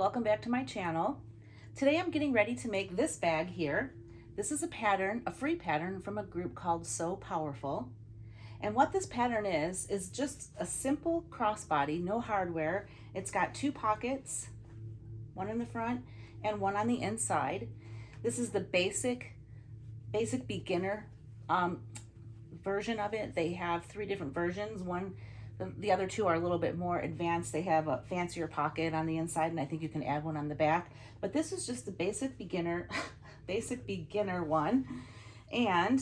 welcome back to my channel. Today I'm getting ready to make this bag here. This is a pattern, a free pattern from a group called So Powerful. And what this pattern is just a simple crossbody, no hardware. It's got two pockets, one in the front and one on the inside. This is the basic beginner version of it. They have three different versions. The other two are a little bit more advanced. They have a fancier pocket on the inside, and I think you can add one on the back. But this is just the basic beginner, basic beginner one. And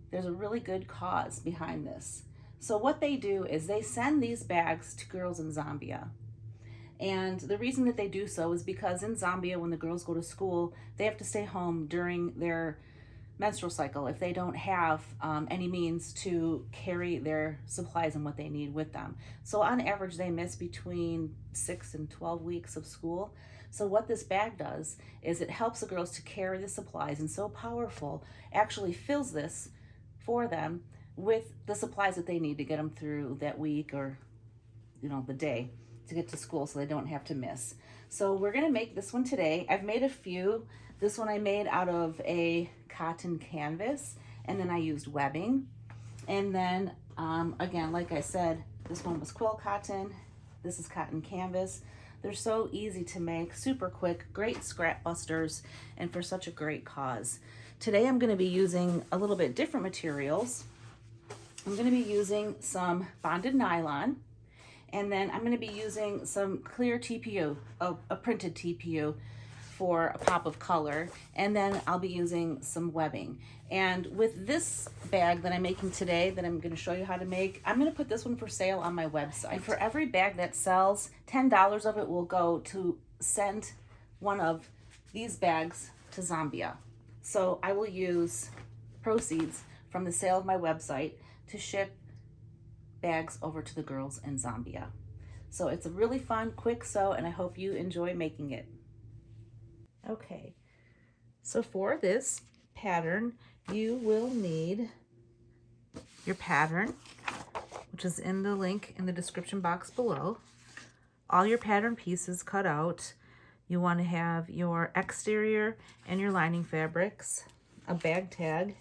there's a really good cause behind this. So what they do is they send these bags to girls in Zambia. And the reason that they do so is because in Zambia, when the girls go to school, they have to stay home during their menstrual cycle if they don't have any means to carry their supplies and what they need with them. So on average, they miss between 6 and 12 weeks of school. So what this bag does is it helps the girls to carry the supplies, and So Powerful actually fills this for them with the supplies that they need to get them through that week or, you know, the day to get to school so they don't have to miss. So we're gonna make this one today. I've made a few. This one I made out of a cotton canvas, and then I used webbing. And then again, like I said, this one was quill cotton. This is cotton canvas. They're so easy to make, super quick, great scrap busters, and for such a great cause. Today I'm gonna be using a little bit different materials. I'm gonna be using some bonded nylon, and then I'm gonna be using some clear TPU, a printed TPU, for a pop of color, and then I'll be using some webbing. And with this bag that I'm making today, that I'm gonna show you how to make, I'm gonna put this one for sale on my website. And for every bag that sells, $10 of it will go to send one of these bags to Zambia. So I will use proceeds from the sale of my website to ship bags over to the girls in Zambia. So it's a really fun, quick sew, and I hope you enjoy making it. Okay, so for this pattern, you will need your pattern, which is in the link in the description box below. All your pattern pieces cut out. You want to have your exterior and your lining fabrics, a bag tag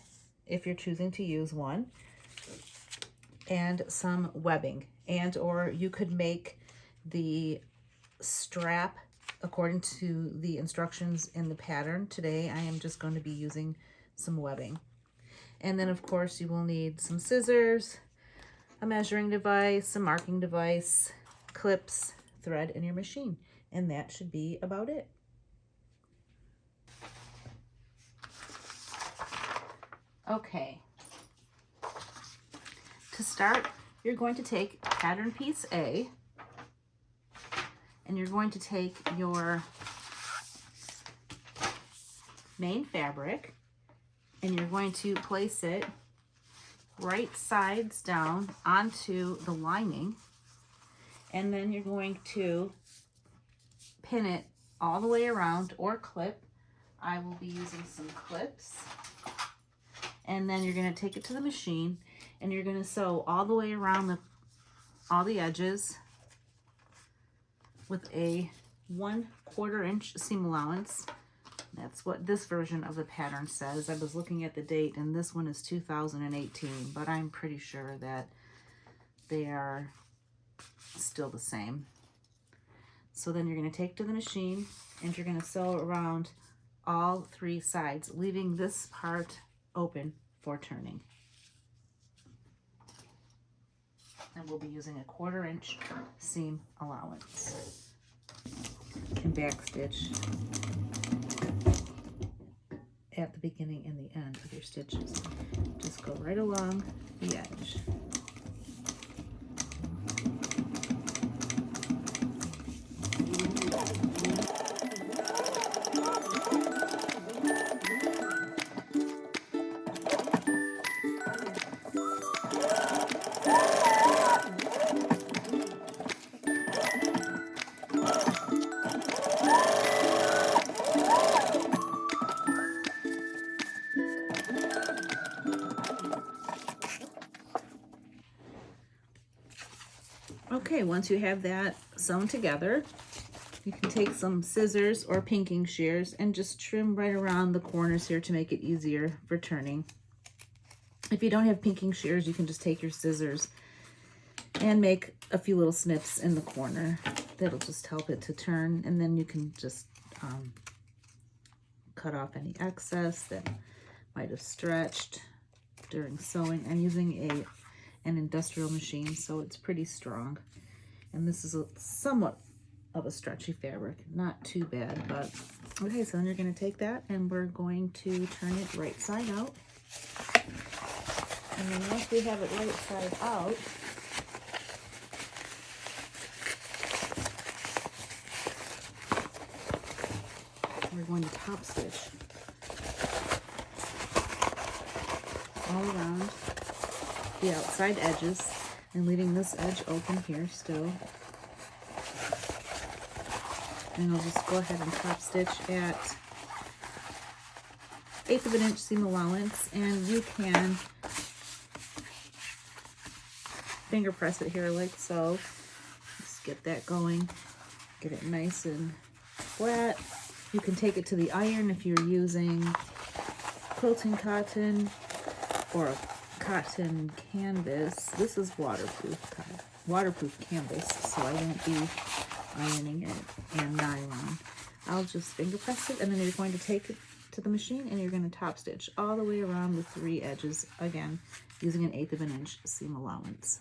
if you're choosing to use one, and some webbing. And or you could make the strap according to the instructions in the pattern. Today I am just going to be using some webbing. And then of course you will need some scissors, a measuring device, a marking device, clips, thread, and your machine. And that should be about it. Okay. To start, you're going to take pattern piece A, and you're going to take your main fabric, and you're going to place it right sides down onto the lining, and then you're going to pin it all the way around or clip. I will be using some clips. And then you're going to take it to the machine, and you're going to sew all the way around all the edges with a 1/4 inch seam allowance. That's what this version of the pattern says. I was looking at the date, and this one is 2018, but I'm pretty sure that they are still the same. So then you're going to take to the machine, and you're going to sew around all three sides, leaving this part open for turning. And we'll be using a 1/4 inch seam allowance. And back stitch at the beginning and the end of your stitches. Just go right along the edge. Okay, once you have that sewn together. You can take some scissors or pinking shears and just trim right around the corners here to make it easier for turning. If you don't have pinking shears, you can just take your scissors and make a few little snips in the corner. That'll just help it to turn, and then you can just cut off any excess that might have stretched during sewing. I'm using an industrial machine, so it's pretty strong. And this is somewhat of a stretchy fabric, not too bad, but okay. So then you're going to take that and we're going to turn it right side out. And then once we have it right side out, we're going to top stitch all around the outside edges and leaving this edge open here still. And I'll just go ahead and top stitch at 1/8 of an inch seam allowance, and you can finger press it here like so. Just get that going, get it nice and flat. You can take it to the iron if you're using quilting cotton or a cotton canvas. This is waterproof canvas, so I won't be ironing it in nylon. I'll just finger press it, and then you're going to take it to the machine and you're going to top stitch all the way around the 3 edges, again using an 1/8 of an inch seam allowance.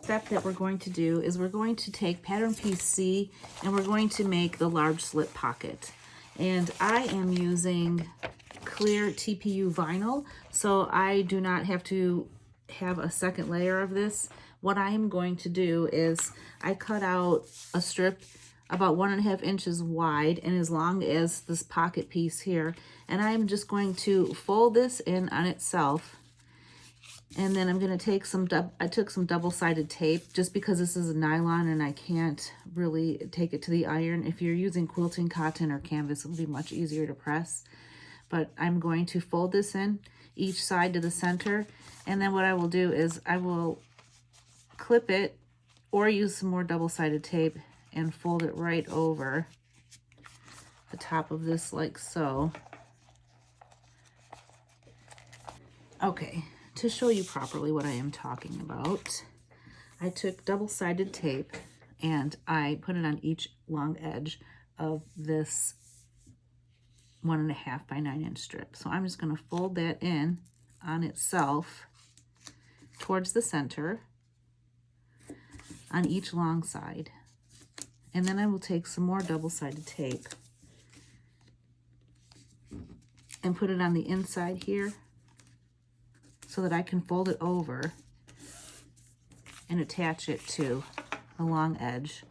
Step that we're going to do is we're going to take pattern piece C and we're going to make the large slip pocket. And I am using clear TPU vinyl, so I do not have to have a second layer of this. What I am going to do is I cut out a strip about 1.5 inches wide and as long as this pocket piece here, and I'm just going to fold this in on itself. And then I'm going to take I took some double-sided tape just because this is a nylon and I can't really take it to the iron. If you're using quilting cotton or canvas, it'll be much easier to press. But I'm going to fold this in each side to the center. And then what I will do is I will clip it or use some more double-sided tape and fold it right over the top of this like so. Okay. To show you properly what I am talking about, I took double-sided tape and I put it on each long edge of this 1.5 by 9 inch strip. So I'm just going to fold that in on itself towards the center on each long side. And then I will take some more double-sided tape and put it on the inside here, so that I can fold it over and attach it to a long edge.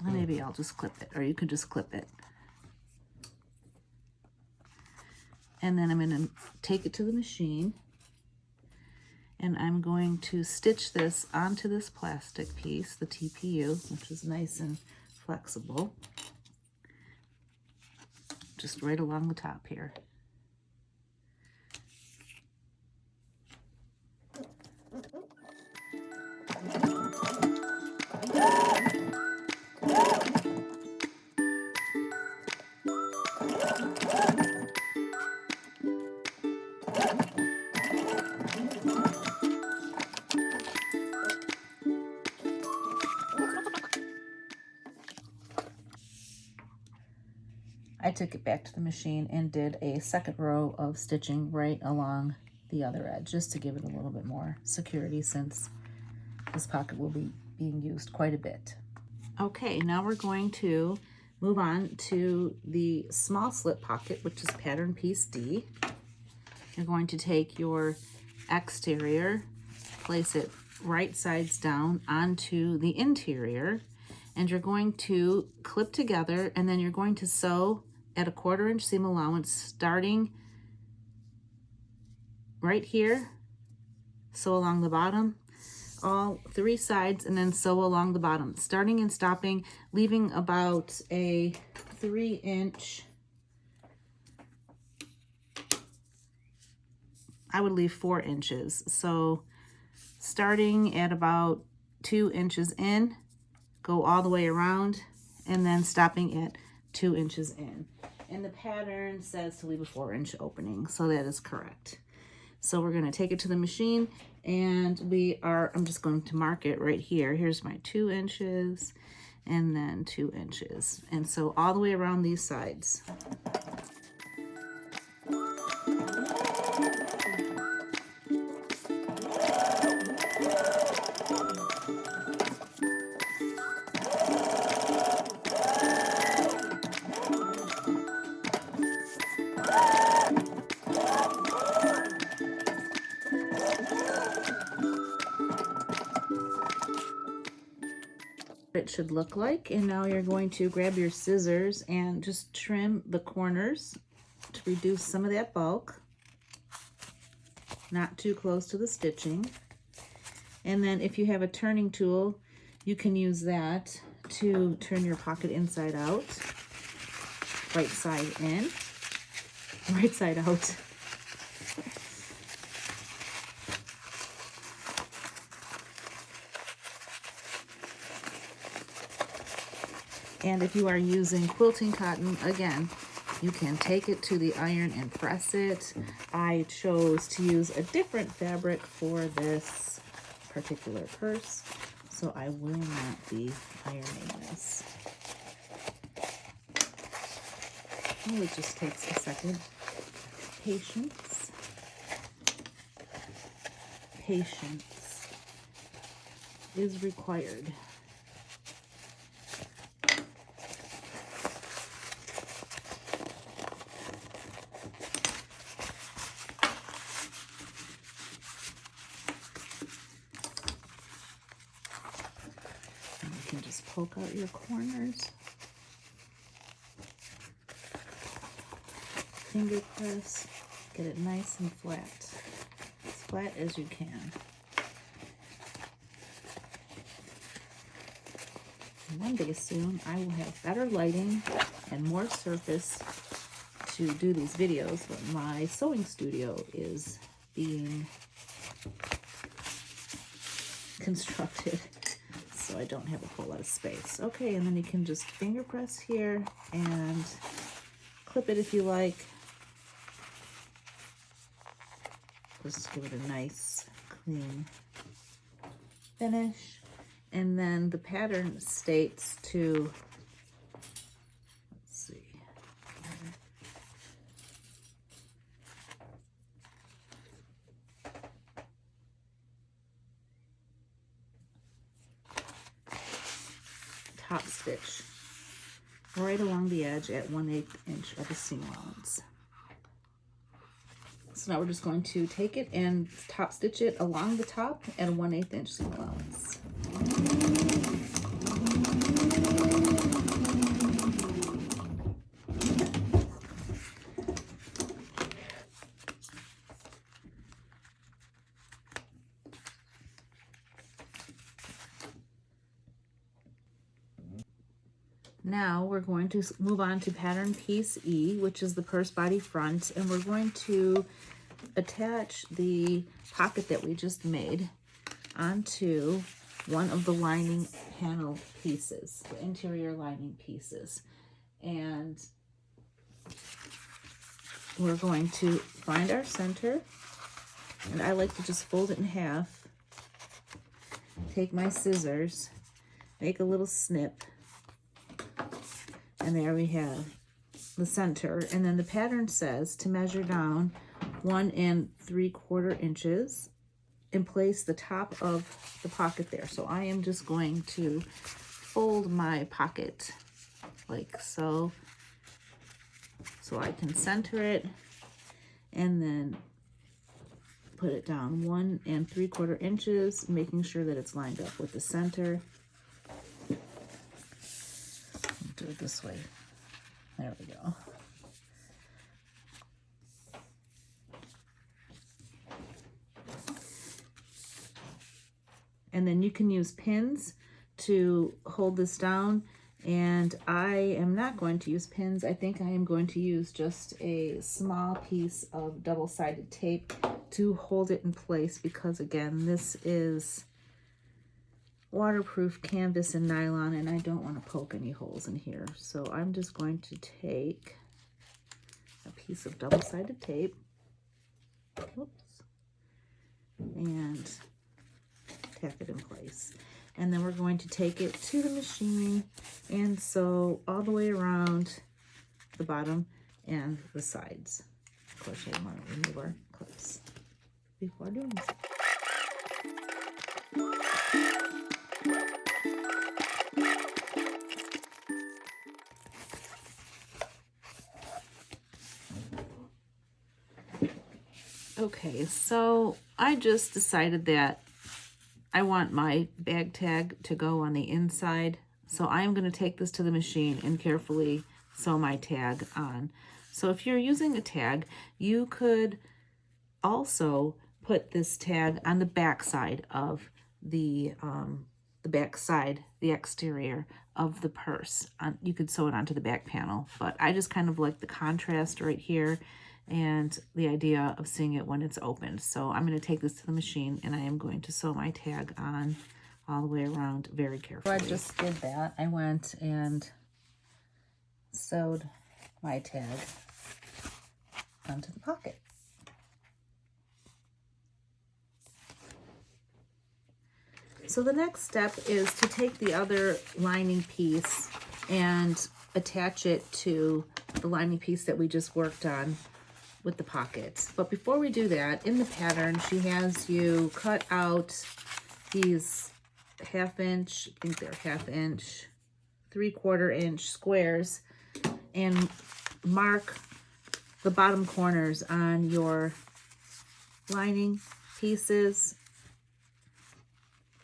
Or maybe I'll just clip it, or you can just clip it. And then I'm going to take it to the machine and I'm going to stitch this onto this plastic piece, the TPU, which is nice and flexible, just right along the top here. I took it back to the machine and did a second row of stitching right along the other edge just to give it a little bit more security since this pocket will be being used quite a bit. Okay, now we're going to move on to the small slip pocket, which is pattern piece D. You're going to take your exterior, place it right sides down onto the interior, and you're going to clip together, and then you're going to sew at a 1/4 inch seam allowance, starting right here, sew along the bottom, all 3 sides, and then sew along the bottom, starting and stopping, leaving about a 3 inch, I would leave 4 inches. So starting at about 2 inches in, go all the way around, and then stopping at 2 inches in. And the pattern says to leave a 4 inch opening, so that is correct. So we're going to take it to the machine, and I'm just going to mark it right here. Here's my 2 inches, and then 2 inches. And so all the way around these sides. It should look like. And now you're going to grab your scissors and just trim the corners to reduce some of that bulk, not too close to the stitching. And then if you have a turning tool, you can use that to turn your pocket inside out, right side in, right side out. And if you are using quilting cotton, again, you can take it to the iron and press it. I chose to use a different fabric for this particular purse, so I will not be ironing this. Oh, it just takes a second. Patience. Patience is required. Just poke out your corners, finger press, get it nice and flat, as flat as you can. And one day soon I will have better lighting and more surface to do these videos, but my sewing studio is being constructed, so I don't have a whole lot of space. Okay, and then you can just finger press here and clip it if you like. Just give it a nice, clean finish. And then the pattern states to, let's see, top stitch right along the edge at 1/8 inch of the seam allowance. So now we're just going to take it and top stitch it along the top at a 1/8 inch seam allowance. Now we're going to move on to pattern piece E, which is the purse body front, and we're going to attach the pocket that we just made onto one of the lining panel pieces, the interior lining pieces. And we're going to find our center, and I like to just fold it in half, take my scissors, make a little snip, and there we have the center. And then the pattern says to measure down 1 3/4 inches and place the top of the pocket there. So I am just going to fold my pocket like so, so I can center it and then put it down 1 3/4 inches, making sure that it's lined up with the center. Do it this way. There we go. And then you can use pins to hold this down. And I am not going to use pins. I think I am going to use just a small piece of double-sided tape to hold it in place, because again, this is waterproof canvas and nylon, and I don't want to poke any holes in here. So I'm just going to take a piece of double-sided tape, oops, and tack it in place. And then we're going to take it to the machine and sew all the way around the bottom and the sides. Of course, I want to remove our clips before doing this. Okay, so I just decided that I want my bag tag to go on the inside. So I'm going to take this to the machine and carefully sew my tag on. So if you're using a tag, you could also put this tag on the back side of the exterior of the purse. You could sew it onto the back panel, but I just kind of like the contrast right here and the idea of seeing it when it's opened. So I'm going to take this to the machine and I am going to sew my tag on all the way around very carefully. So I just did that. I went and sewed my tag onto the pocket. So the next step is to take the other lining piece and attach it to the lining piece that we just worked on with the pockets. But before we do that, in the pattern, she has you cut out these 1/2 inch, I think they're 1/2 inch, 3/4 inch squares, and mark the bottom corners on your lining pieces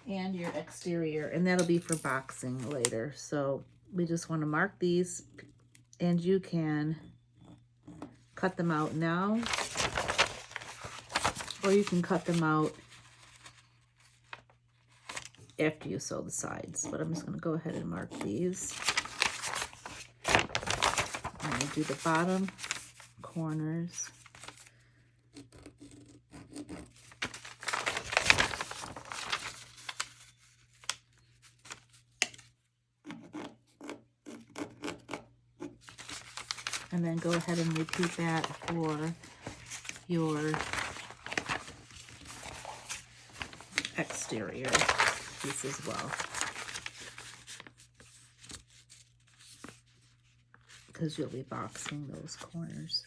and your exterior, and that'll be for boxing later. So we just want to mark these, and you can cut them out now, or you can cut them out after you sew the sides. But I'm just going to go ahead and mark these. I'm going to do the bottom corners. And then go ahead and repeat that for your exterior piece as well, because you'll be boxing those corners.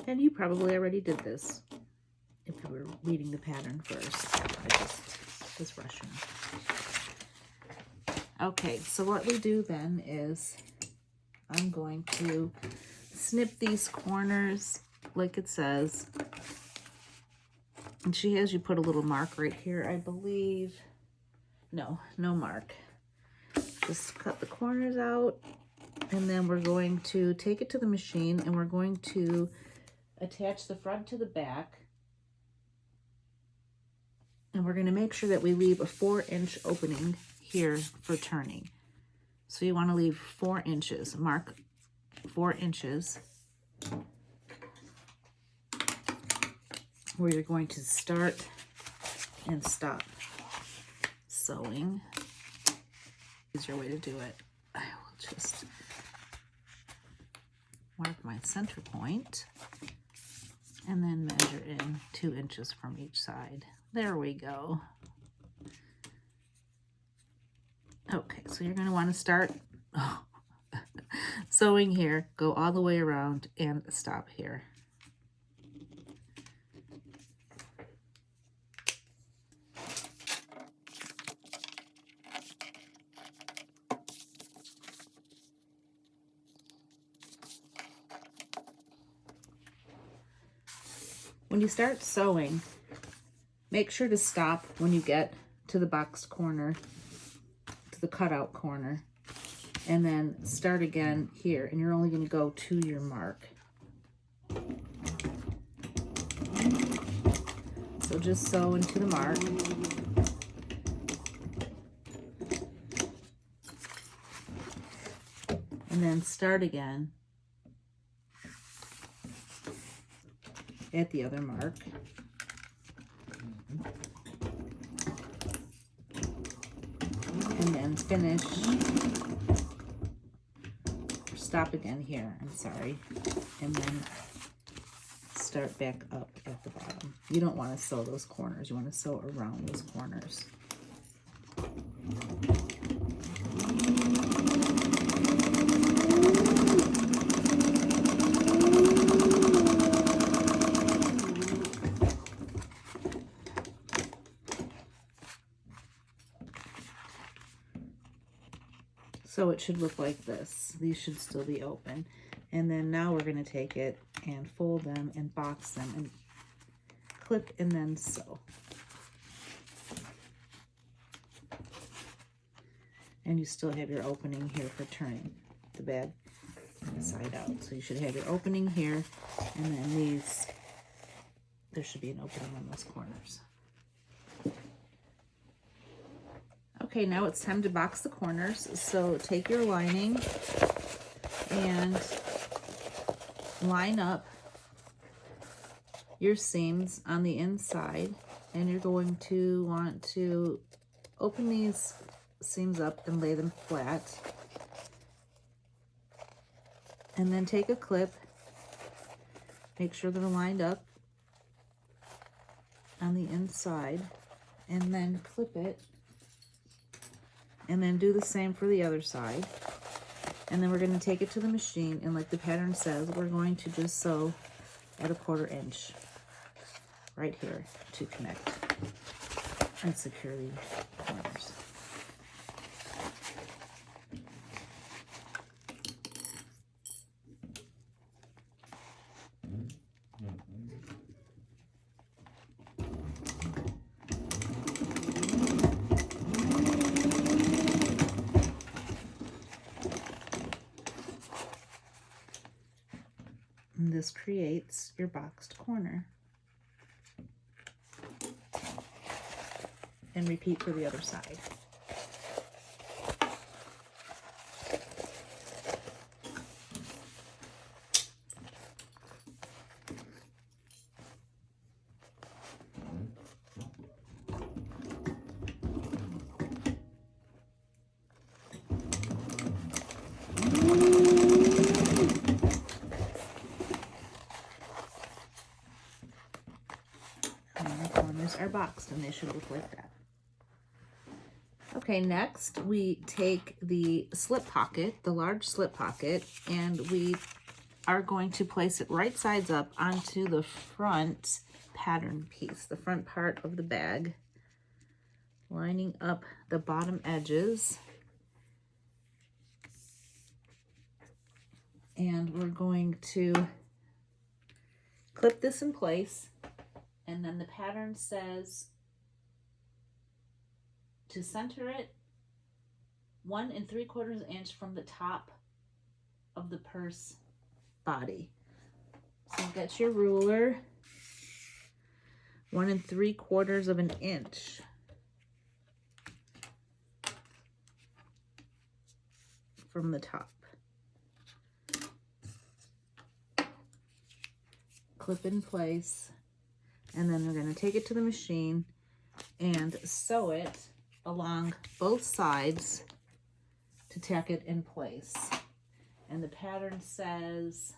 And you probably already did this if you were reading the pattern first. I just was rushing. Okay, so what we do then is I'm going to snip these corners like it says. And she has you put a little mark right here, I believe. No mark. Just cut the corners out, and then we're going to take it to the machine and we're going to attach the front to the back, and we're going to make sure that we leave a 4-inch opening here for turning. So you want to leave 4 inches, mark 4 inches where you're going to start and stop sewing. Easier way to do it. I will just mark my center point and then measure in 2 inches from each side. There we go. Okay, so you're going to want to start sewing here, go all the way around, and stop here. when you start sewing, make sure to stop when you get to the boxed corner, to the cutout corner, and then start again here, and you're only going to go to your mark. So just sew into the mark. And then start again at the other mark. And then finish, or stop again here, I'm sorry, and then start back up at the bottom. You don't want to sew those corners, you want to sew around those corners. So it should look like this. These should still be open. And then now we're going to take it and fold them and box them and clip and then sew. And you still have your opening here for turning the bag inside out. So you should have your opening here, and then these, there should be an opening on those corners. Okay, now it's time to box the corners. So take your lining and line up your seams on the inside, and you're going to want to open these seams up and lay them flat. And then take a clip, make sure they're lined up on the inside, and then clip it. And then do the same for the other side. And then we're going to take it to the machine, and like the pattern says, we're going to just sew at 1/4 inch right here to connect and secure the corners. And this creates your boxed corner. And repeat for the other side. Are boxed, and they should look like that. Okay, next we take the slip pocket, the large slip pocket, and we are going to place it right sides up onto the front pattern piece, the front part of the bag, lining up the bottom edges. And we're going to clip this in place. And then the pattern says to center it 1 3/4 inch from the top of the purse body. So get your ruler, 1 3/4 inch. From the top. Clip in place. And then we're going to take it to the machine and sew it along both sides to tack it in place. And the pattern says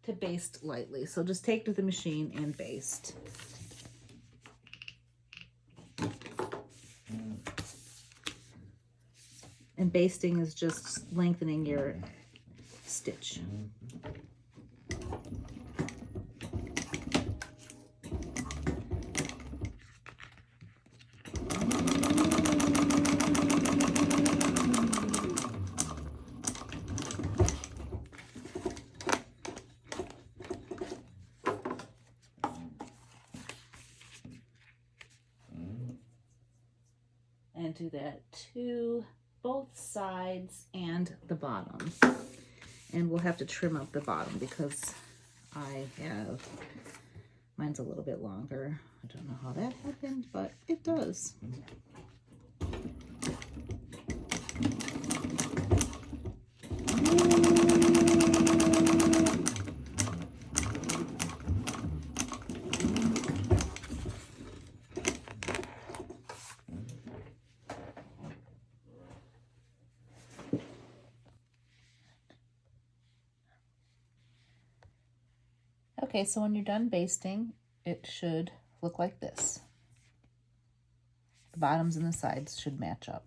to baste lightly. So just take to the machine and baste. And basting is just lengthening your stitch. to do that to both sides and the bottom. And we'll have to trim up the bottom because mine's a little bit longer. I don't know how that happened, but it does. Okay, so when you're done basting, it should look like this. The bottoms and the sides should match up.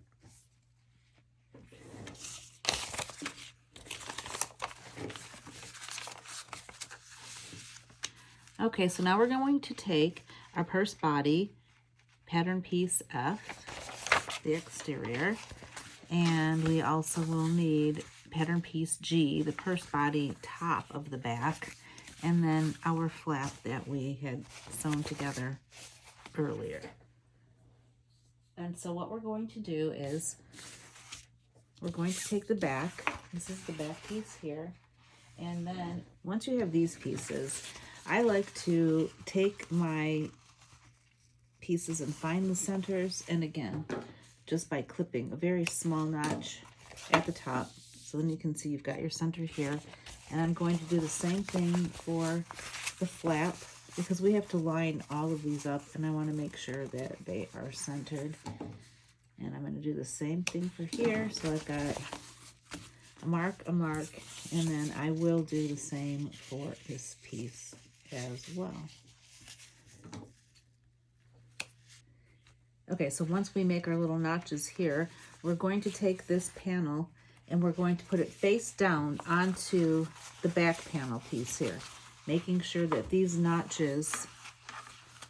Okay, so now we're going to take our purse body, pattern piece F, the exterior, and we also will need pattern piece G, the purse body top of the back, and then our flap that we had sewn together earlier. And so what we're going to do is we're going to take the back. This is the back piece here. And then once you have these pieces, I like to take my pieces and find the centers. And again, just by clipping a very small notch at the top. So then you can see you've got your center here. And I'm going to do the same thing for the flap because we have to line all of these up and I want to make sure that they are centered. And I'm going to do the same thing for here. So I've got a mark, and then I will do the same for this piece as well. Okay, so once we make our little notches here, we're going to take this panel and we're going to put it face down onto the back panel piece here, making sure that these notches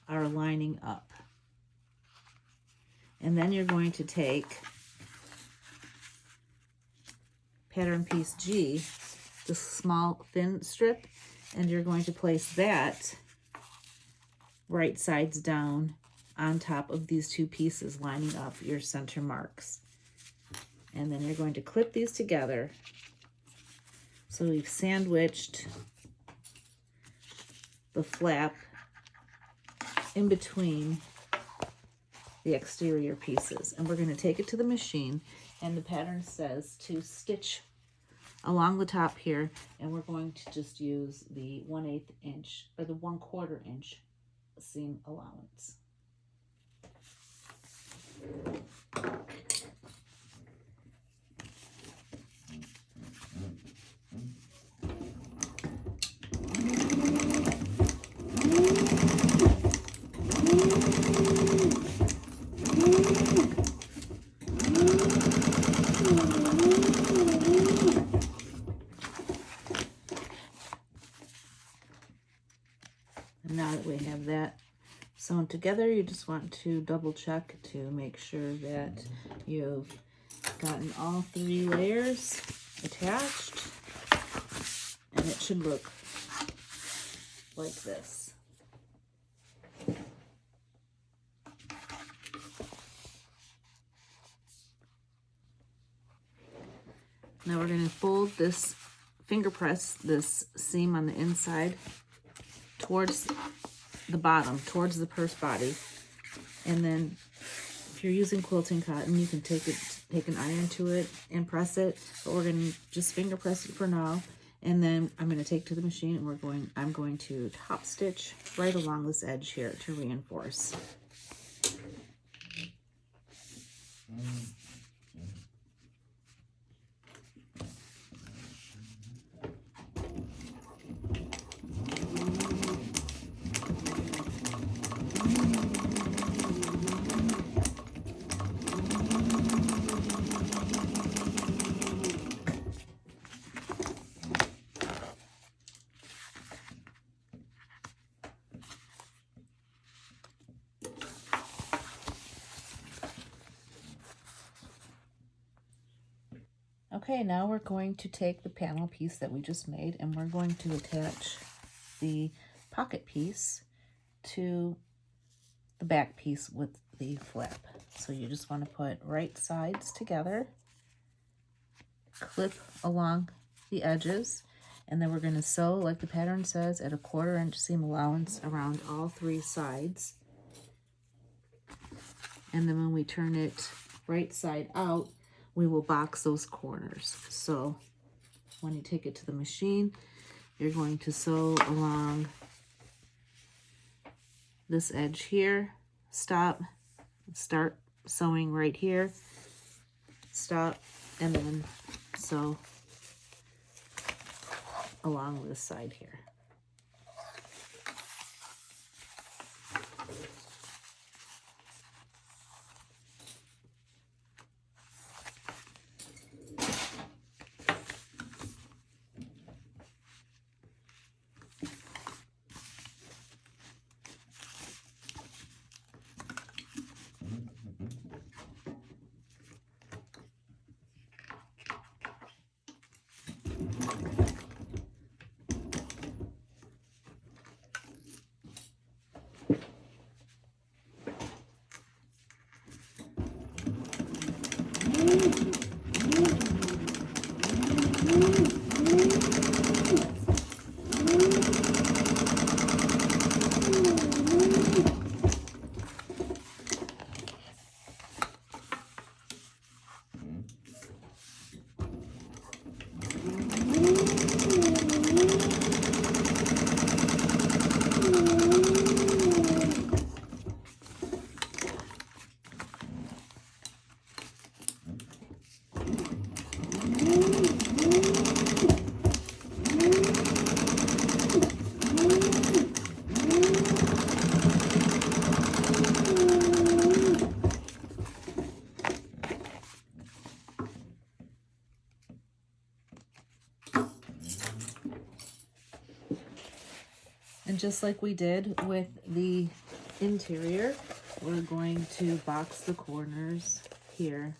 are lining up. And then you're going to take pattern piece G, the small thin strip, and you're going to place that right sides down on top of these two pieces, lining up your center marks. And then you're going to clip these together. So we've sandwiched the flap in between the exterior pieces. And we're going to take it to the machine, and the pattern says to stitch along the top here, and we're going to just use the 1/8 inch or the 1/4 inch seam allowance. And now that we have that sewn together, you just want to double check to make sure that you've gotten all 3 layers attached, and it should look like this. Now we're going to fold this, finger press this seam on the inside towards the bottom, towards the purse body. And then if you're using quilting cotton, you can take an iron to it and press it, but we're going to just finger press it for now. And then I'm going to take to the machine and I'm going to top stitch right along this edge here to reinforce. Okay, now we're going to take the panel piece that we just made and we're going to attach the pocket piece to the back piece with the flap. So you just want to put right sides together, clip along the edges, and then we're going to sew, like the pattern says, at a 1/4 inch seam allowance around all 3 sides. And then when we turn it right side out, we will box those corners. So when you take it to the machine, you're going to sew along this edge here, stop, start sewing right here, stop, and then sew along this side here. And just like we did with the interior, we're going to box the corners here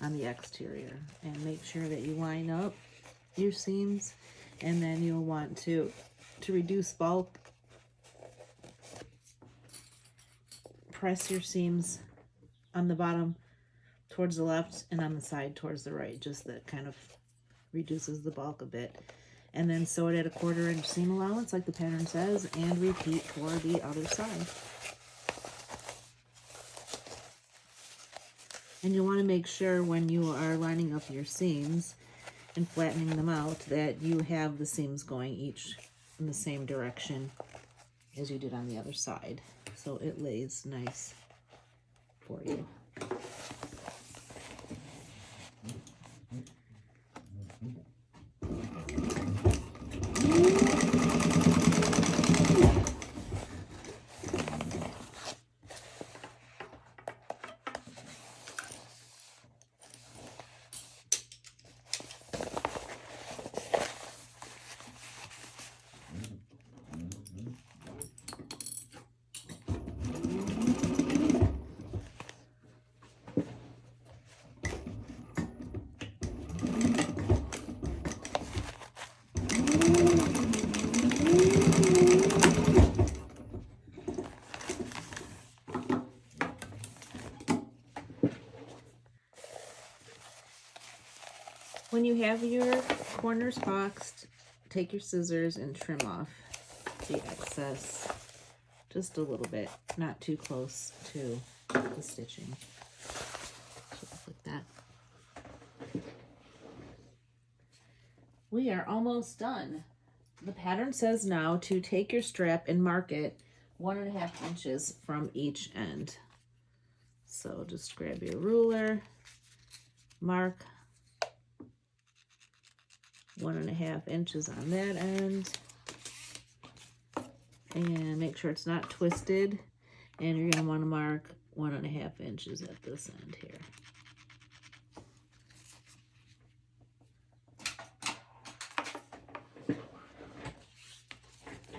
on the exterior and make sure that you line up your seams, and then you'll want to reduce bulk, press your seams on the bottom towards the left and on the side towards the right, just that kind of reduces the bulk a bit. And then sew it at a 1/4 inch seam allowance like the pattern says, and repeat for the other side. And you want to make sure when you are lining up your seams and flattening them out that you have the seams going each in the same direction as you did on the other side, so it lays nice for you. When you have your corners boxed, take your scissors and trim off the excess just a little bit, not too close to the stitching. Just like that. We are almost done. The pattern says now to take your strap and mark it 1.5 inches from each end. So just grab your ruler, mark 1.5 inches on that end, and make sure it's not twisted, and you're going to want to mark 1.5 inches at this end here.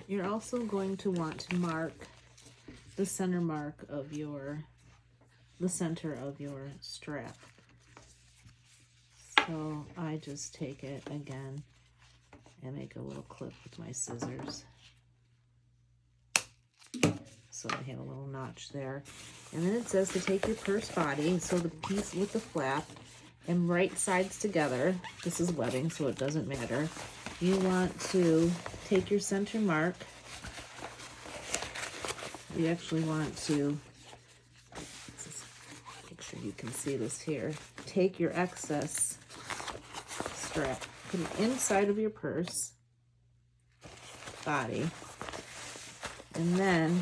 You're also going to want to mark the center mark of the center of your strap. So I just take it again and make a little clip with my scissors. so I have a little notch there. And then it says to take your purse body, so the piece with the flap, and right sides together. This is webbing, so it doesn't matter. You want to take your center mark. You actually want to, make sure you can see this here. Take your excess strap, put it inside of your purse body, and then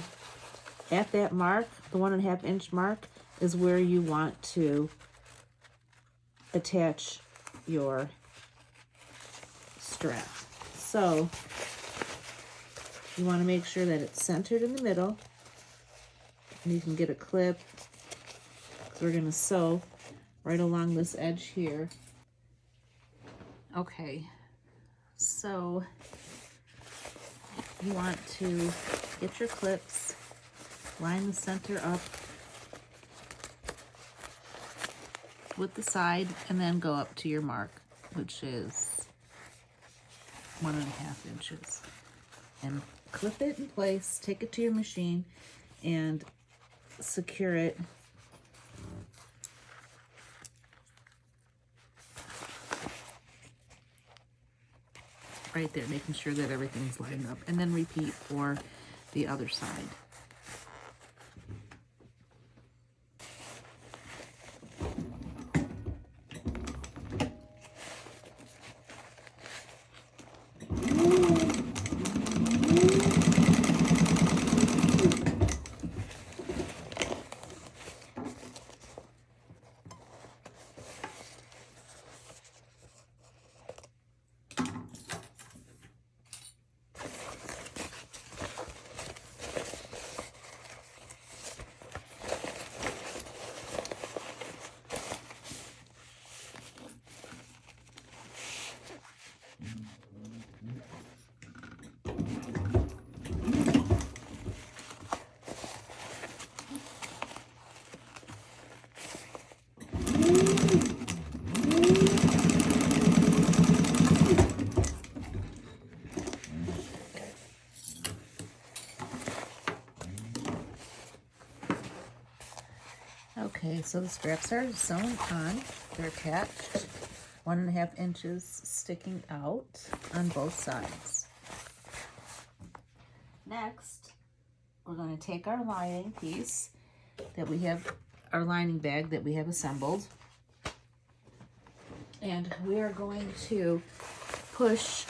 at that mark, the 1.5 inch mark, is where you want to attach your strap. So you want to make sure that it's centered in the middle, and you can get a clip. We're going to sew right along this edge here. Okay, so you want to get your clips, line the center up with the side, and then go up to your mark, which is 1.5 inches. And clip it in place, take it to your machine, and secure it right there, making sure that everything's lined up, and then repeat for the other side. Okay, so the straps are sewn on. They're attached, 1.5 inches sticking out on both sides. Next, we're going to take our lining piece that we have, our lining bag that we have assembled, and we are going to push,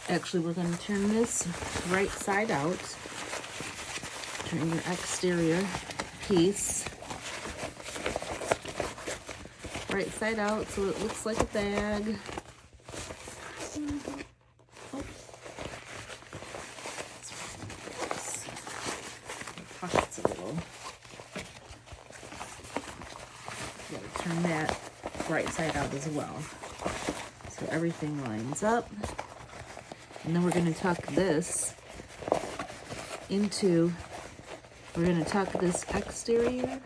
actually we're going to turn this right side out, turn your exterior piece right side out so it looks like a bag. Oh. Pockets a little. Gotta turn that right side out as well. So everything lines up. And then we're going to tuck this into, we're going to tuck this exterior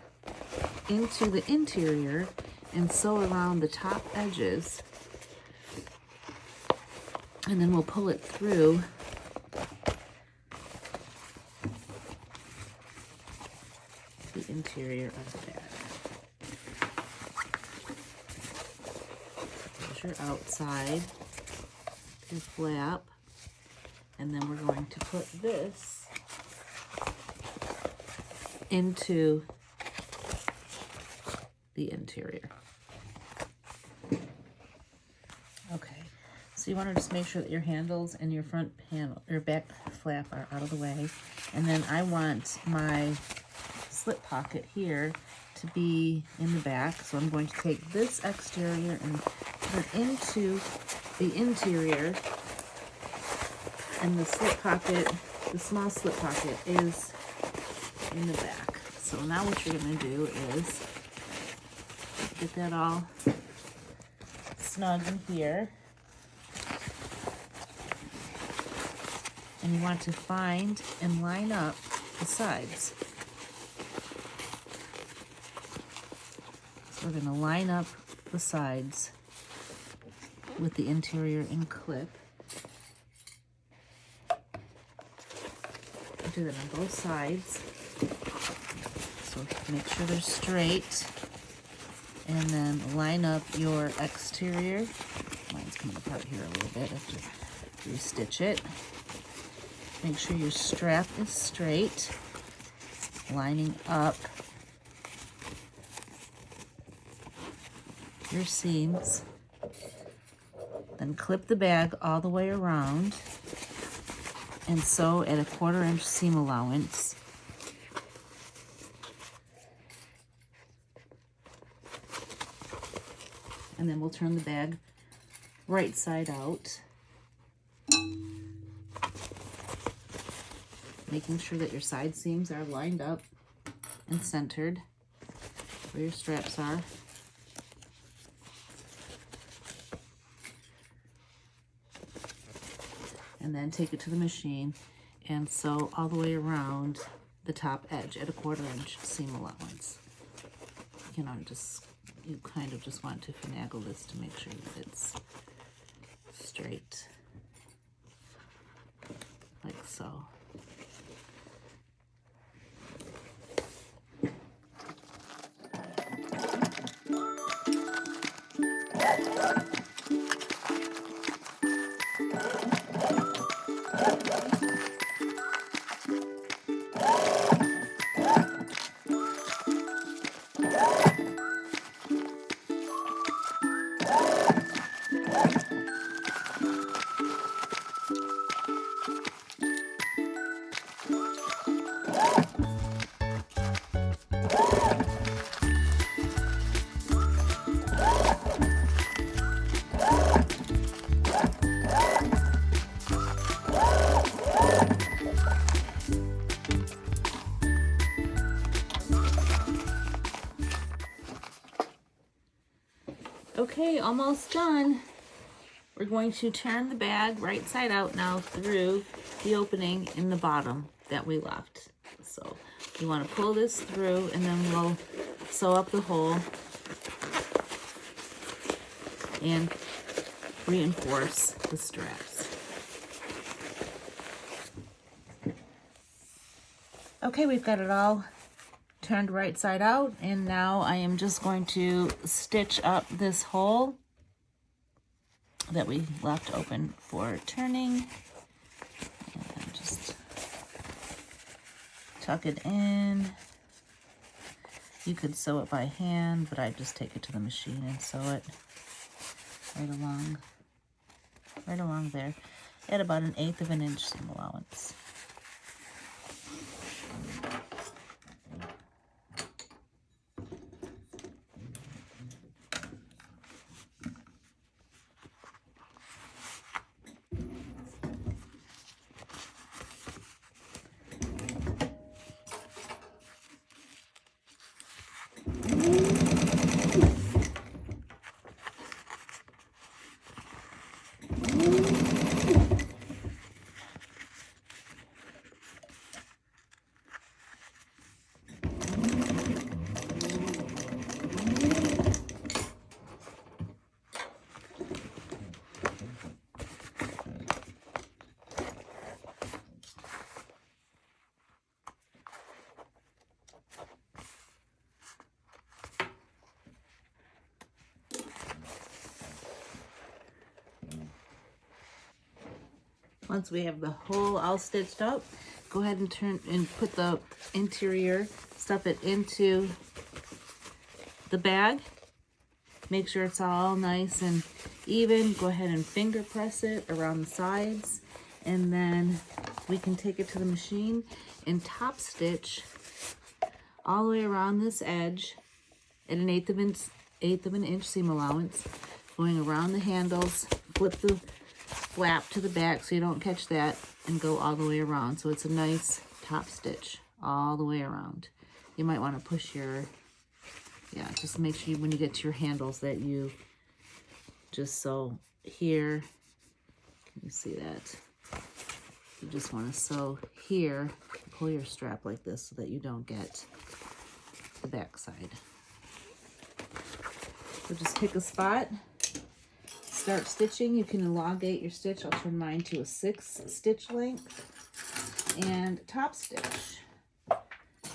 into the interior and sew around the top edges, and then we'll pull it through the interior of the bag. There's your outside, your flap, and then we're going to put this into the interior. Okay, so you want to just make sure that your handles and your front panel, your back flap are out of the way. And then I want my slip pocket here to be in the back. So I'm going to take this exterior and put it into the interior. And the slip pocket, the small slip pocket, is in the back. So now what you're going to do is get that all snug in here. And you want to find and line up the sides. So we're going to line up the sides with the interior and clip. Do that on both sides. So make sure they're straight. And then line up your exterior. Mine's coming apart here a little bit. I have to restitch it. Make sure your strap is straight, lining up your seams. Then clip the bag all the way around and sew at a 1/4 inch seam allowance. And then we'll turn the bag right side out, making sure that your side seams are lined up and centered where your straps are. And then take it to the machine and sew all the way around the top edge at a 1/4 inch seam allowance. You know, you kind of just want to finagle this to make sure that it's straight, like so. Okay, almost done. We're going to turn the bag right side out now through the opening in the bottom that we left. So you want to pull this through and then we'll sew up the hole and reinforce the straps. Okay, we've got it all turned right side out, and now I am just going to stitch up this hole that we left open for turning, and just tuck it in. You could sew it by hand, but I just take it to the machine and sew it right along there at about 1/8 inch seam allowance. Once we have the hole all stitched up, go ahead and turn and put the interior, stuff it into the bag. Make sure it's all nice and even. Go ahead and finger press it around the sides, and then we can take it to the machine and top stitch all the way around this edge at 1/8 inch seam allowance, going around the handles, flip the flap to the back so you don't catch that, and go all the way around. So it's a nice top stitch all the way around. You might want to push your, just make sure when you get to your handles that you just sew here. Can you see that? You just want to sew here, pull your strap like this so that you don't get the back side. So just pick a spot, start stitching. You can elongate your stitch. I'll turn mine to a 6 stitch length, and top stitch.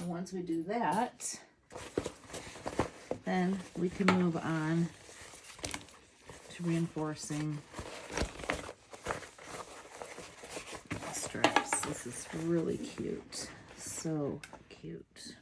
So once we do that, then we can move on to reinforcing the strips. This is really cute. So cute.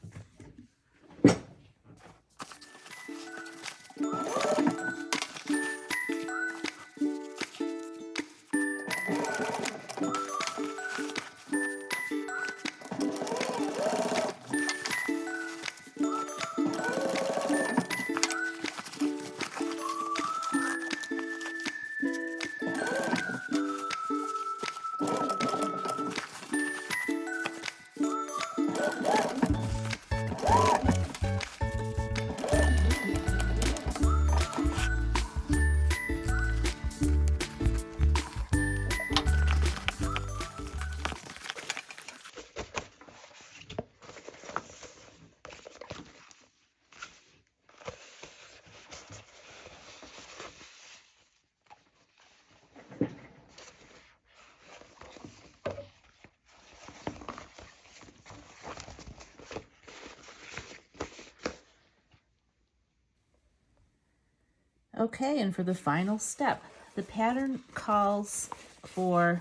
Okay, and for the final step, the pattern calls for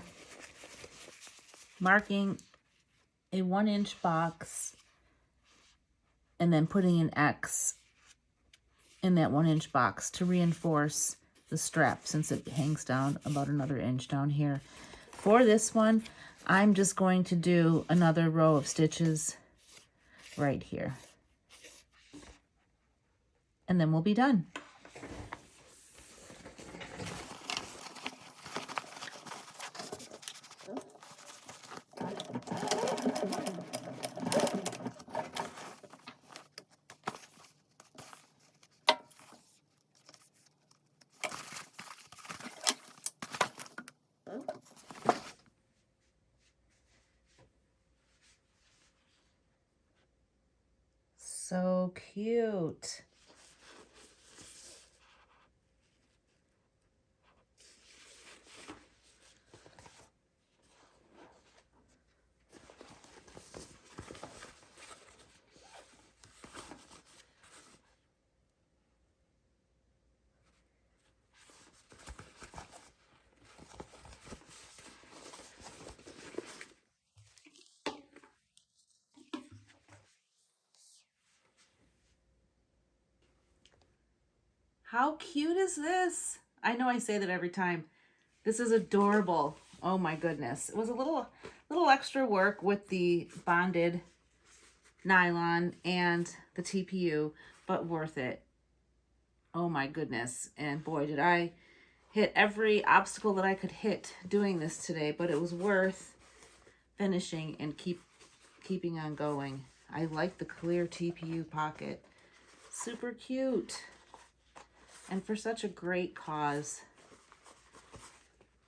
marking a 1-inch box and then putting an X in that 1-inch box to reinforce the strap, since it hangs down about another inch down here. For this one, I'm just going to do another row of stitches right here. And then we'll be done. So cute. How cute is this? I know I say that every time. This is adorable. Oh my goodness. It was a little extra work with the bonded nylon and the TPU, but worth it. Oh my goodness. And boy, did I hit every obstacle that I could hit doing this today, but it was worth finishing and keeping on going. I like the clear TPU pocket. Super cute. And for such a great cause.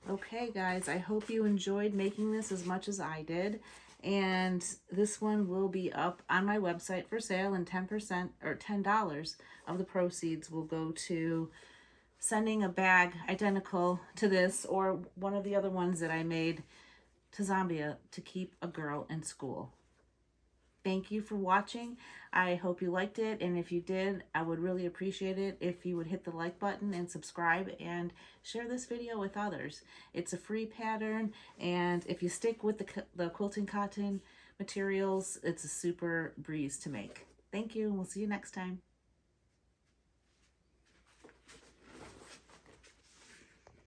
Okay, guys, I hope you enjoyed making this as much as I did. And this one will be up on my website for sale, and 10% or $10 of the proceeds will go to sending a bag identical to this or one of the other ones that I made to Zambia to keep a girl in school. Thank you for watching. I hope you liked it, and if you did, I would really appreciate it if you would hit the like button and subscribe and share this video with others. It's a free pattern, and if you stick with the quilting cotton materials, it's a super breeze to make. Thank you, and we'll see you next time.